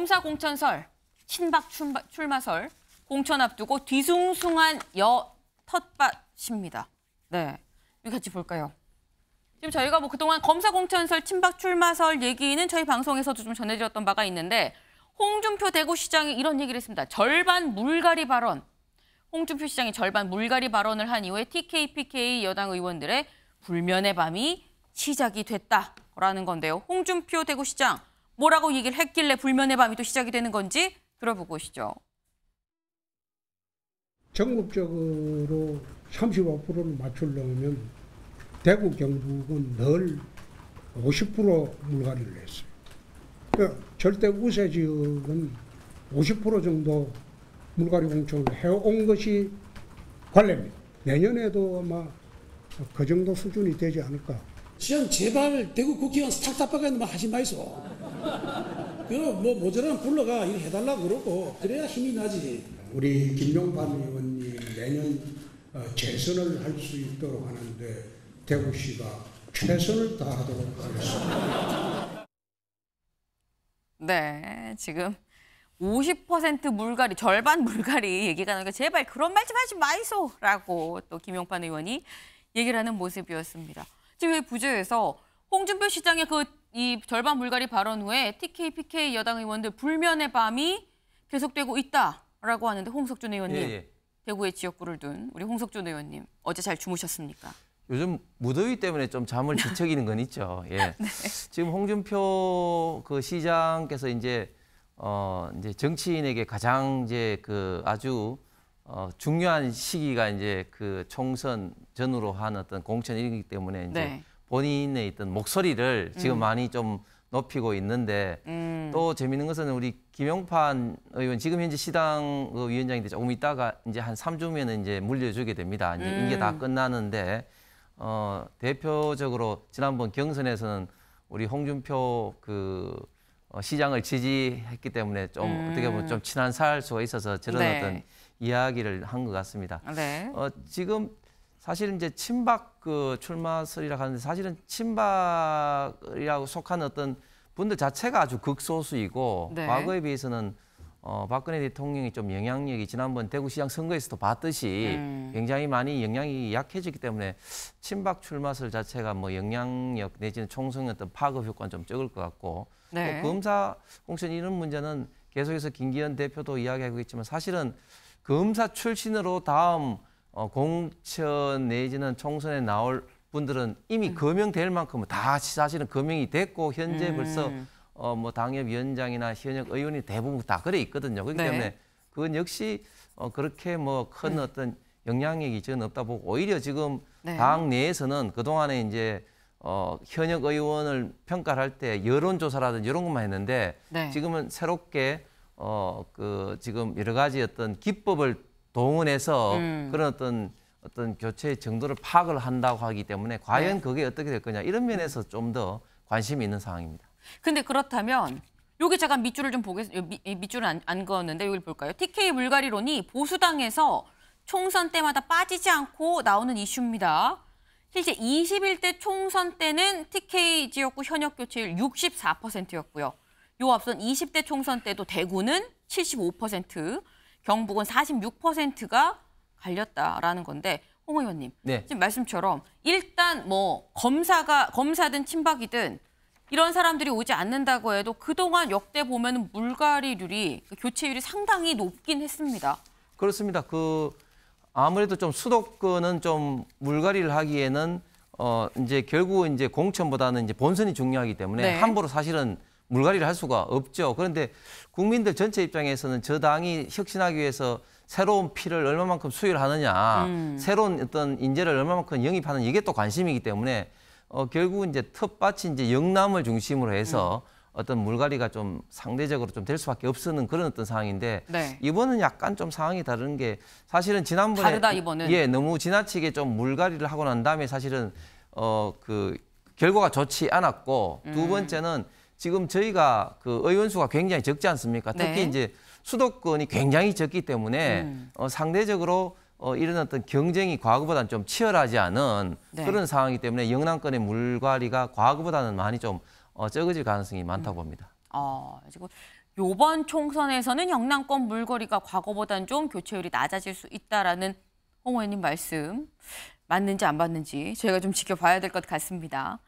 검사 공천설, 친박 출마설, 공천 앞두고 뒤숭숭한 텃밭입니다. 네, 여기 같이 볼까요? 지금 저희가 뭐 그동안 검사 공천설, 친박 출마설 얘기는 저희 방송에서도 좀 전해드렸던 바가 있는데 홍준표 대구시장이 이런 얘기를 했습니다. 절반 물갈이 발언. 홍준표 시장이 절반 물갈이 발언을 한 이후에 TK, PK 여당 의원들의 불면의 밤이 시작이 됐다라는 건데요. 홍준표 대구시장 뭐라고 얘기를 했길래 불면의 밤이 또 시작이 되는 건지 들어보고 오시죠. 전국적으로 35%를 맞추려면 대구, 경북은 늘 50% 물갈이를 했어요. 그러니까 절대 우세 지역은 50% 정도 물갈이 공천을 해온 것이 관례입니다. 내년에도 아마 그 정도 수준이 되지 않을까. 시장 제발 대구 국회의원 스탁탑박에는 하지 마이소. 그럼 뭐 모자라면 불러가 이렇게 해달라고 그러고 그래야 힘이 나지. 우리 김용반 의원님 내년 재선을 할 수 있도록 하는데 대구시가 최선을 다하도록 하겠습니다. 네, 지금 50% 물갈이, 절반 물갈이 얘기가 나니까 제발 그런 말 좀 하지 마이소라고 또 김용판 의원이 얘기를 하는 모습이었습니다. 지금 부저에서 홍준표 시장의 이 절반 물갈이 발언 후에 TK, PK 여당 의원들 불면의 밤이 계속되고 있다라고 하는데 홍석준 의원님, 대구의 지역구를 둔 우리 홍석준 의원님 어제 잘 주무셨습니까? 요즘 무더위 때문에 좀 잠을 뒤척이는 건 있죠. 예. 네. 지금 홍준표 그 시장께서 이제 정치인에게 가장 이제 아주 중요한 시기가 이제 총선 전후로 한 어떤 공천이기 때문에 이제 네. 본인의 있던 목소리를 지금 많이 좀 높이고 있는데 또 재밌는 것은 우리 김용판 의원 지금 현재 시당 위원장인데 조금 있다가 이제 한 3주면은 이제 물려주게 됩니다. 이제 임기 다 끝나는데 대표적으로 지난번 경선에서는 우리 홍준표 시장을 지지했기 때문에 좀 어떻게 보면 좀 친한 살수가 있어서 저런 네. 어떤 이야기를 한 것 같습니다. 네. 지금 사실은 이제 친박 출마설이라고 하는데 사실은 친박이라고 속하는 어떤 분들 자체가 아주 극소수이고 네. 과거에 비해서는 박근혜 대통령이 좀 영향력이 지난번 대구시장 선거에서도 봤듯이 굉장히 많이 영향이 약해졌기 때문에 친박 출마설 자체가 뭐 영향력 내지는 총선의 어떤 파급 효과는 좀 적을 것 같고 네. 또 검사 공천 이런 문제는 계속해서 김기현 대표도 이야기하고 있지만 사실은 검사 출신으로 다음 공천 내지는 총선에 나올 분들은 이미 거명될 만큼 다 사실은 거명이 됐고 현재 벌써 뭐 당협위원장이나 현역 의원이 대부분 다 그래 있거든요. 그렇기 네. 때문에 그건 역시 그렇게 뭐 큰 어떤 영향력이 저는 없다 보고 오히려 지금 네. 당 내에서는 그동안에 이제 현역 의원을 평가를 할 때 여론조사라든지 이런 것만 했는데 네. 지금은 새롭게 지금 여러 가지 어떤 기법을 동원해서 그런 어떤 교체의 정도를 파악을 한다고 하기 때문에 과연 네. 그게 어떻게 될 거냐 이런 면에서 좀 더 관심이 있는 상황입니다. 근데 그렇다면 여기 잠깐 밑줄을 좀 밑줄을 안 그었는데 여기 볼까요? TK 물갈이론이 보수당에서 총선 때마다 빠지지 않고 나오는 이슈입니다. 실제 21대 총선 때는 TK 지역구 현역 교체율 64%였고요. 요 앞선 20대 총선 때도 대구는 75%, 경북은 46%가 갈렸다라는 건데 홍 의원님, 네. 지금 말씀처럼 일단 뭐 검사든 친박이든 이런 사람들이 오지 않는다고 해도 그동안 역대 보면 물갈이률이 교체율이 상당히 높긴 했습니다. 그렇습니다. 아무래도 좀 수도권은 좀 물갈이를 하기에는 이제 결국 이제 공천보다는 이제 본선이 중요하기 때문에 네. 함부로 사실은 물갈이를 할 수가 없죠. 그런데 국민들 전체 입장에서는 저 당이 혁신하기 위해서 새로운 피를 얼마만큼 수혈 하느냐, 새로운 어떤 인재를 얼마만큼 영입하는 이게 또 관심이기 때문에 결국은 이제 텃밭이 이제 영남을 중심으로 해서 어떤 물갈이가 좀 상대적으로 좀 될 수밖에 없는 그런 어떤 상황인데 네. 이번은 약간 좀 상황이 다른 게 사실은 지난번에 다르다 이번은. 예, 너무 지나치게 좀 물갈이를 하고 난 다음에 사실은 결과가 좋지 않았고 두 번째는 지금 저희가 의원 수가 굉장히 적지 않습니까? 특히 네. 이제 수도권이 굉장히 적기 때문에 상대적으로 이런 어떤 경쟁이 과거보다는 좀 치열하지 않은 네. 그런 상황이기 때문에 영남권의 물갈이가 과거보다는 많이 좀 적어질 가능성이 많다고 봅니다. 지금 요번 총선에서는 영남권 물거리가 과거보단 좀 교체율이 낮아질 수 있다라는 홍 의원님 말씀 맞는지 안 맞는지 저희가 좀 지켜봐야 될 것 같습니다.